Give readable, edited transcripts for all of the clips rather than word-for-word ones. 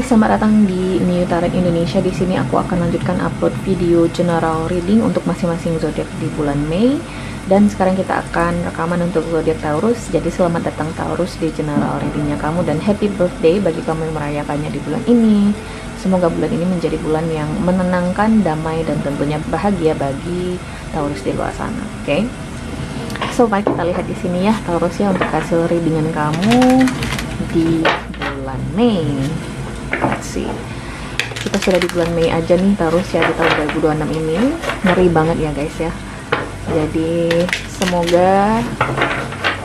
Hai, selamat datang di New Tarot Indonesia. Di sini aku akan lanjutkan upload video general reading untuk masing-masing zodiak di bulan Mei. Dan sekarang kita akan rekaman untuk zodiak Taurus. Jadi selamat datang Taurus di general readingnya kamu, dan happy birthday bagi kamu yang merayakannya di bulan ini. Semoga bulan ini menjadi bulan yang menenangkan, damai, dan tentunya bahagia bagi Taurus di luar sana. Oke? So, mari kita lihat di sini ya Taurus ya, untuk hasil readingan kamu di bulan Mei. Let's see. Kita sudah di bulan Mei aja nih Taurus ya, di tahun 2026 ini. Ngeri banget ya guys ya. Jadi semoga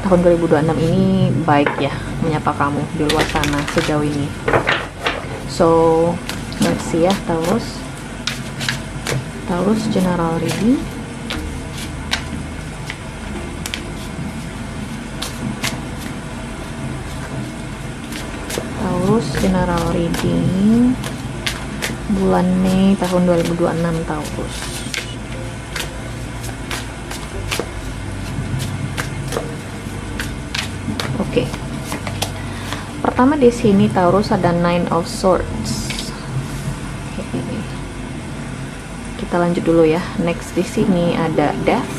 tahun 2026 ini baik ya menyapa kamu di luar sana sejauh ini. So let's see ya Taurus. Taurus general reading. Taurus general reading bulan Mei tahun 2026 Taurus. Oke. Pertama di sini Taurus ada Nine of Swords. Kita lanjut dulu ya. Next di sini ada Death.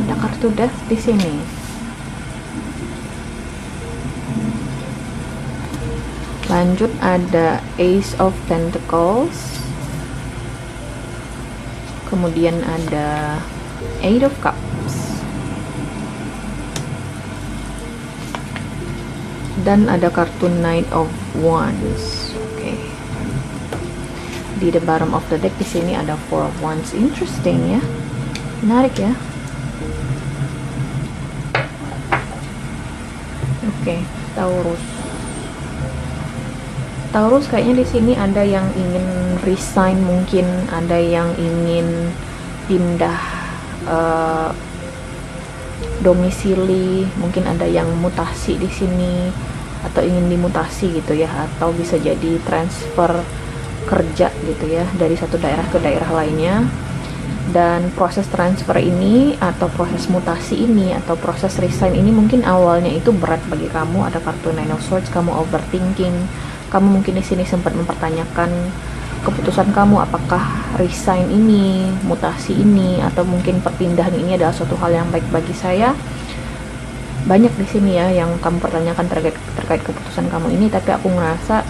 Ada kartu Death di sini. Lanjut ada Ace of Pentacles. Kemudian ada Eight of Cups. Dan ada kartu Knight of Wands. Oke. Di the bottom of the deck di sini ada Four of Wands. Interesting ya. Menarik ya. Oke, Taurus. Taurus kayaknya di sini ada yang ingin resign, mungkin ada yang ingin pindah domisili, mungkin ada yang mutasi di sini atau ingin dimutasi gitu ya, atau bisa jadi transfer kerja gitu ya dari satu daerah ke daerah lainnya. Dan proses transfer ini atau proses mutasi ini atau proses resign ini mungkin awalnya itu berat bagi kamu. Ada kartu Nine of Swords, kamu overthinking. Kamu mungkin di sini sempat mempertanyakan keputusan kamu, apakah resign ini, mutasi ini, atau mungkin perpindahan ini adalah suatu hal yang baik bagi saya. Banyak di sini ya yang kamu pertanyakan terkait keputusan kamu ini, tapi aku ngerasa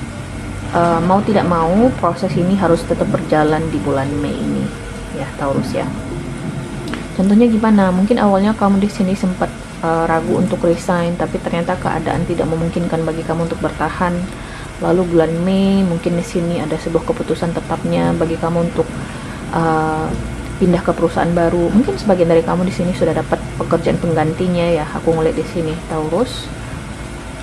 mau tidak mau proses ini harus tetap berjalan di bulan Mei ini ya Taurus ya. Contohnya gimana? Mungkin awalnya kamu di sini sempat ragu untuk resign, tapi ternyata keadaan tidak memungkinkan bagi kamu untuk bertahan. Lalu bulan Mei mungkin di sini ada sebuah keputusan tetapnya bagi kamu untuk pindah ke perusahaan baru. Mungkin sebagian dari kamu di sini sudah dapat pekerjaan penggantinya ya. Aku ngeliat di sini Taurus.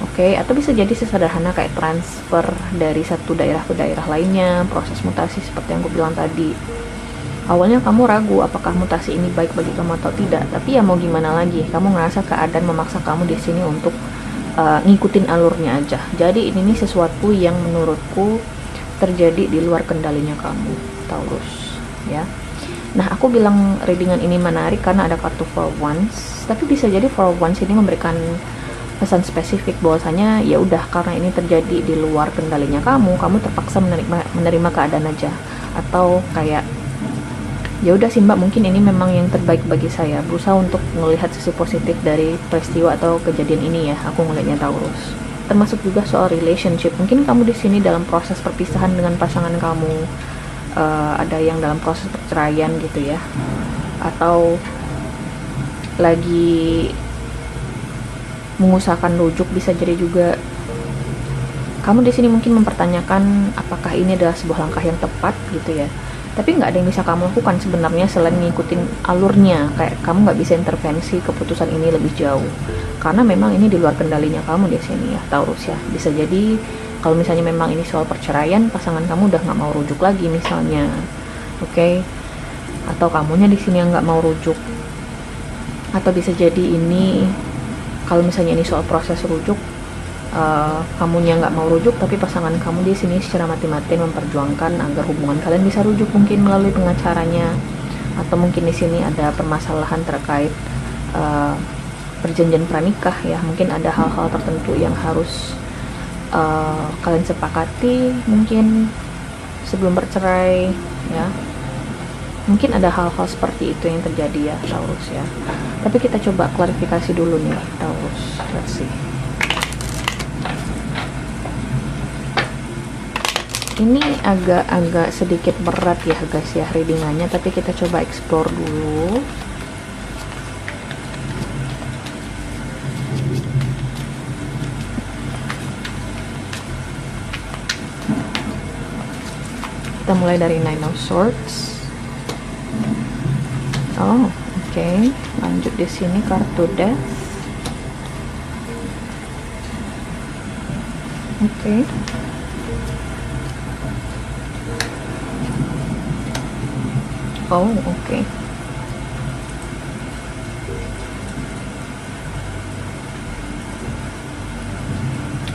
Oke, atau bisa jadi sesederhana kayak transfer dari satu daerah ke daerah lainnya, proses mutasi seperti yang aku bilang tadi. Awalnya kamu ragu apakah mutasi ini baik bagi kamu atau tidak, tapi ya mau gimana lagi? Kamu ngerasa keadaan memaksa kamu di sini untuk ngikutin alurnya aja. Jadi ini nih sesuatu yang menurutku terjadi di luar kendalinya kamu Taurus ya. Nah, aku bilang readingan ini menarik karena ada kartu Four of Wands, tapi bisa jadi Four of Wands ini memberikan pesan spesifik bahwasanya ya udah, karena ini terjadi di luar kendalinya kamu terpaksa menerima keadaan aja, atau kayak ya udah sih mbak, mungkin ini memang yang terbaik bagi saya. Berusaha untuk melihat sisi positif dari peristiwa atau kejadian ini ya, aku ngelihatnya Taurus. Termasuk juga soal relationship. Mungkin kamu di sini dalam proses perpisahan dengan pasangan kamu, ada yang dalam proses perceraian gitu ya, atau lagi mengusahakan rujuk. Bisa jadi juga kamu di sini mungkin mempertanyakan apakah ini adalah sebuah langkah yang tepat gitu ya. Tapi nggak ada yang bisa kamu lakukan sebenarnya selain ngikutin alurnya. Kayak kamu nggak bisa intervensi keputusan ini lebih jauh, karena memang ini di luar kendalinya kamu di sini ya Taurus ya. Bisa jadi kalau misalnya memang ini soal perceraian, pasangan kamu udah nggak mau rujuk lagi misalnya, oke? Atau kamunya di sini yang nggak mau rujuk. Atau bisa jadi ini kalau misalnya ini soal proses rujuk, kamunya nggak mau rujuk, tapi pasangan kamu di sini secara mati-matian memperjuangkan agar hubungan kalian bisa rujuk, mungkin melalui pengacaranya, atau mungkin di sini ada permasalahan terkait perjanjian pranikah ya. Mungkin ada hal-hal tertentu yang harus kalian sepakati mungkin sebelum bercerai ya. Mungkin ada hal-hal seperti itu yang terjadi ya Taurus ya. Tapi kita coba klarifikasi dulu nih Taurus. Let's see. Ini agak sedikit berat ya guys ya readingannya, tapi kita coba explore dulu. Kita mulai dari Nine of Swords. Oh, oke. Lanjut di sini kartu Death. Oke. Oh, oke.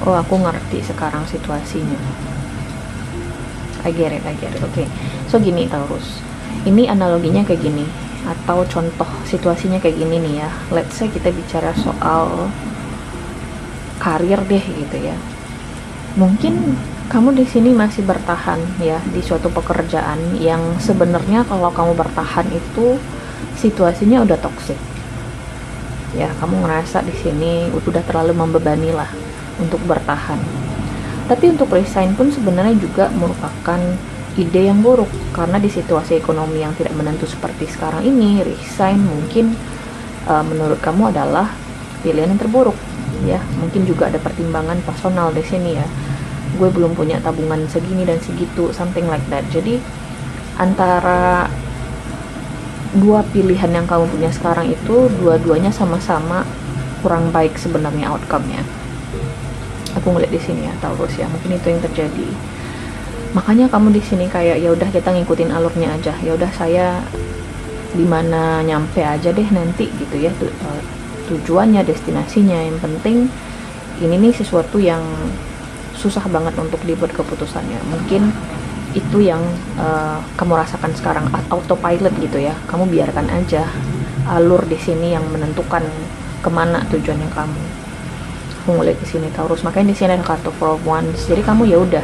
Oh, aku ngerti sekarang situasinya. I get it. Oke. So gini Taurus. Ini analoginya kayak gini, atau contoh situasinya kayak gini nih ya. Let's say kita bicara soal karir deh gitu ya. Mungkin kamu di sini masih bertahan ya di suatu pekerjaan yang sebenarnya kalau kamu bertahan itu situasinya udah toksik. Ya, kamu ngerasa di sini udah terlalu membebani lah untuk bertahan. Tapi untuk resign pun sebenarnya juga merupakan ide yang buruk, karena di situasi ekonomi yang tidak menentu seperti sekarang ini, resign mungkin menurut kamu adalah pilihan yang terburuk ya. Mungkin juga ada pertimbangan personal di sini ya. Gue belum punya tabungan segini dan segitu, something like that. Jadi antara dua pilihan yang kamu punya sekarang itu, dua-duanya sama-sama kurang baik sebenarnya outcome-nya. Aku ngeliat di sini ya Taurus ya, mungkin itu yang terjadi. Makanya kamu di sini kayak ya udah kita ngikutin alurnya aja. Ya udah saya dimana nyampe aja deh nanti gitu ya, tujuannya, destinasinya. Yang penting ini nih sesuatu yang susah banget untuk dibuat keputusannya. Mungkin itu yang kamu rasakan sekarang, autopilot gitu ya. Kamu biarkan aja alur di sini yang menentukan kemana tujuannya kamu. Aku ngeliat di sini Taurus. Makanya di sini ada kartu Four of Wands. Jadi kamu ya udah,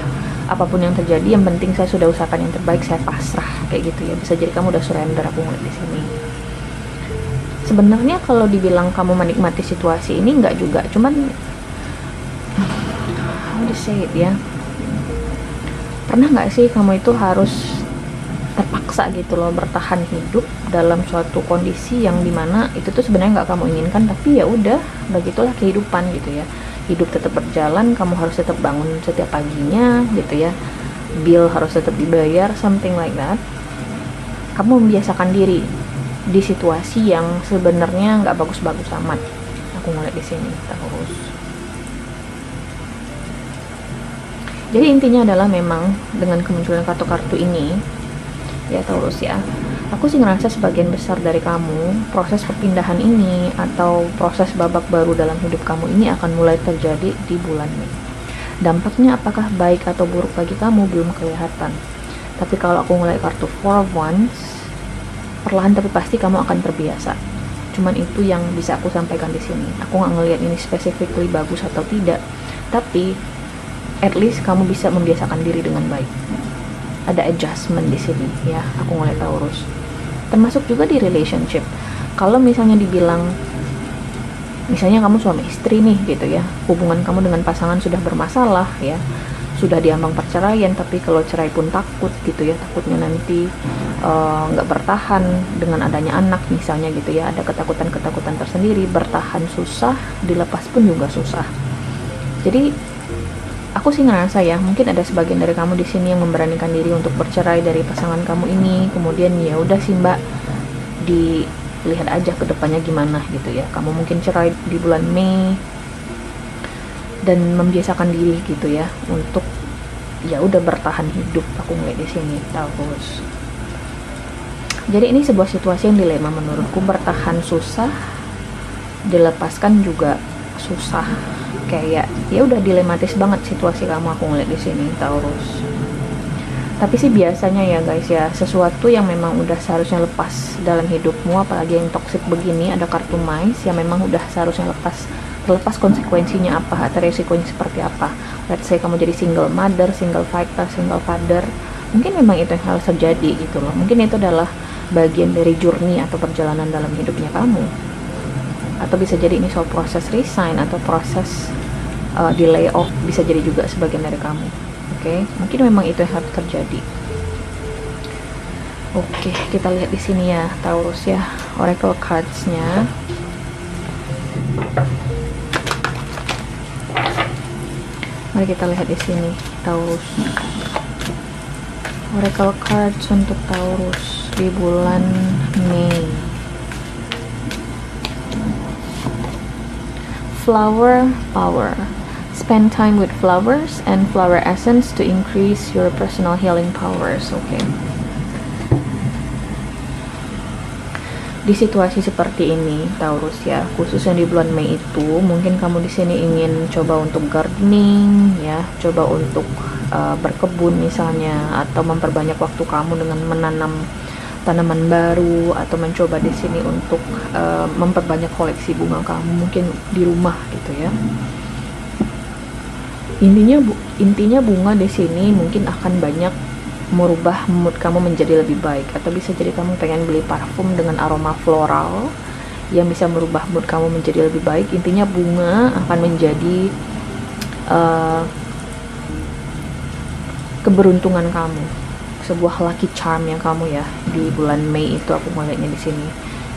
apapun yang terjadi, yang penting saya sudah usahakan yang terbaik, saya pasrah kayak gitu ya. Bisa jadi kamu udah surrender. Aku ngeliat di sini. Sebenarnya kalau dibilang kamu menikmati situasi ini enggak juga, cuman how to say it ya, pernah nggak sih kamu itu harus terpaksa gitu loh bertahan hidup dalam suatu kondisi yang dimana itu tuh sebenarnya nggak kamu inginkan, tapi ya udah begitulah kehidupan gitu ya. Hidup tetap berjalan, kamu harus tetap bangun setiap paginya gitu ya, bill harus tetap dibayar, something like that. Kamu membiasakan diri di situasi yang sebenarnya nggak bagus-bagus amat. Aku ngeliat di sini terus. Jadi intinya adalah memang dengan kemunculan kartu-kartu ini ya Taurus ya, aku sih ngerasa sebagian besar dari kamu, proses perpindahan ini atau proses babak baru dalam hidup kamu ini akan mulai terjadi di bulan Mei. Dampaknya apakah baik atau buruk bagi kamu belum kelihatan. Tapi kalau aku ngeliat kartu Four of Wands, perlahan tapi pasti kamu akan terbiasa. Cuman itu yang bisa aku sampaikan di sini. Aku nggak ngelihat ini specifically bagus atau tidak, tapi at least kamu bisa membiasakan diri dengan baik. Ada adjustment di sini ya, aku ngeliat Taurus. Termasuk juga di relationship. Kalau misalnya dibilang, misalnya kamu suami istri nih gitu ya, hubungan kamu dengan pasangan sudah bermasalah ya, sudah diambang perceraian, tapi kalau cerai pun takut gitu ya, takutnya nanti nggak bertahan dengan adanya anak misalnya gitu ya, ada ketakutan-ketakutan tersendiri, bertahan susah, dilepas pun juga susah. Jadi aku sih ngerasa ya, mungkin ada sebagian dari kamu di sini yang memberanikan diri untuk bercerai dari pasangan kamu ini. Kemudian ya udah sih Mbak, dilihat aja ke depannya gimana gitu ya. Kamu mungkin cerai di bulan Mei dan membiasakan diri gitu ya untuk ya udah bertahan hidup. Aku ngeliat di sini Taurus. Jadi ini sebuah situasi yang dilema menurutku. Bertahan susah, dilepaskan juga susah. Kayak ya udah dilematis banget situasi kamu, aku ngeliat di sini Taurus. Tapi sih biasanya ya guys ya, sesuatu yang memang udah seharusnya lepas dalam hidupmu, apalagi yang toxic begini, ada kartu Mais yang memang udah seharusnya lepas terlepas konsekuensinya apa atau resikonya seperti apa. Let's say kamu jadi single mother, single fighter, single father, mungkin memang itu yang harus terjadi gitu loh. Mungkin itu adalah bagian dari journey atau perjalanan dalam hidupnya kamu, atau bisa jadi ini soal proses resign atau proses di layoff, bisa jadi juga sebagian dari kamu. Oke, mungkin memang itu yang harus terjadi. Oke, kita lihat di sini ya Taurus ya, oracle cards-nya. Mari kita lihat di sini Taurus. Oracle cards untuk Taurus di bulan Mei. Flower power. Spend time with flowers and flower essence to increase your personal healing powers. Oke. Di situasi seperti ini Taurus ya, khususnya di bulan Mei itu, mungkin kamu di sini ingin coba untuk gardening ya, coba untuk berkebun misalnya, atau memperbanyak waktu kamu dengan menanam tanaman baru, atau mencoba di sini untuk memperbanyak koleksi bunga kamu mungkin di rumah gitu ya. Intinya bunga di sini mungkin akan banyak merubah mood kamu menjadi lebih baik, atau bisa jadi kamu pengen beli parfum dengan aroma floral yang bisa merubah mood kamu menjadi lebih baik. Intinya bunga akan menjadi keberuntungan kamu, sebuah lucky charm yang kamu ya di bulan Mei itu, aku melihatnya di sini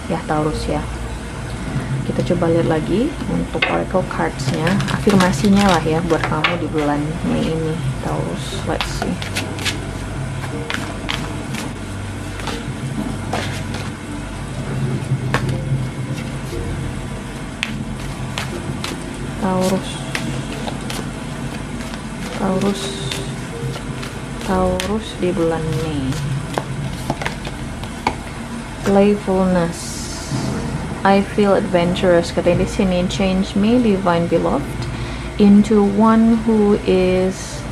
ya Taurus ya. Kita coba lihat lagi untuk oracle cards-nya, afirmasinya lah ya buat kamu di bulan Mei ini Taurus. Let's see. Taurus di bulan Mei. Playfulness. I feel adventurous. Katanya di sini, change me, divine beloved, into one who is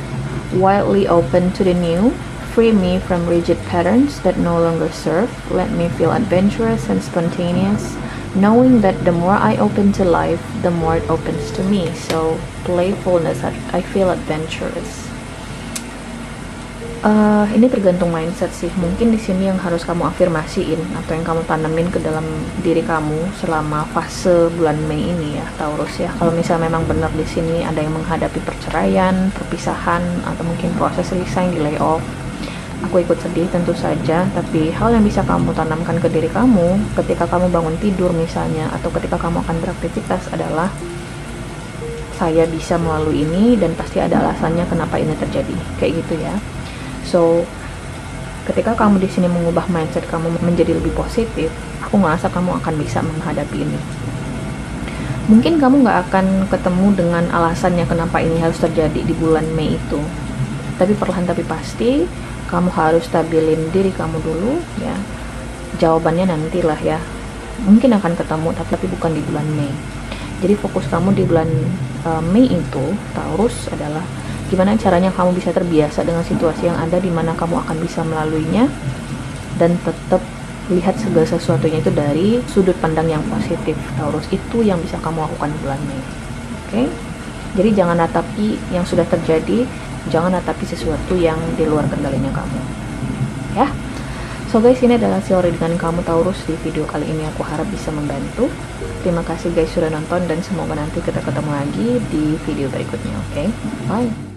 wildly open to the new. Free me from rigid patterns that no longer serve. Let me feel adventurous and spontaneous, knowing that the more I open to life, the more it opens to me. So playfulness, I feel adventurous. Ini tergantung mindset sih. Mungkin di sini yang harus kamu afirmasiin atau yang kamu tanemin ke dalam diri kamu selama fase bulan Mei ini ya Taurus ya. Kalau misalnya memang benar di sini ada yang menghadapi perceraian, perpisahan, atau mungkin proses resign, di layoff, aku ikut sedih tentu saja. Tapi hal yang bisa kamu tanamkan ke diri kamu ketika kamu bangun tidur misalnya, atau ketika kamu akan beraktivitas adalah, saya bisa melalui ini dan pasti ada alasannya kenapa ini terjadi, kayak gitu ya. So, ketika kamu di sini mengubah mindset kamu menjadi lebih positif, aku ngerasa kamu akan bisa menghadapi ini. Mungkin kamu nggak akan ketemu dengan alasannya kenapa ini harus terjadi di bulan Mei itu. Tapi perlahan tapi pasti, kamu harus stabilin diri kamu dulu ya. Jawabannya nantilah ya. Mungkin akan ketemu, tapi bukan di bulan Mei. Jadi fokus kamu di bulan Mei itu, Taurus, adalah gimana caranya kamu bisa terbiasa dengan situasi yang ada, di mana kamu akan bisa melaluinya dan tetap lihat segala sesuatunya itu dari sudut pandang yang positif. Taurus, itu yang bisa kamu lakukan di bulan Mei. Oke? Jadi jangan ratapi yang sudah terjadi, jangan ratapi sesuatu yang di luar kendalinya kamu. Ya. So guys, ini adalah hasil readingan kamu Taurus di video kali ini. Aku harap bisa membantu. Terima kasih guys sudah nonton, dan semoga nanti kita ketemu lagi di video berikutnya. Oke? Bye.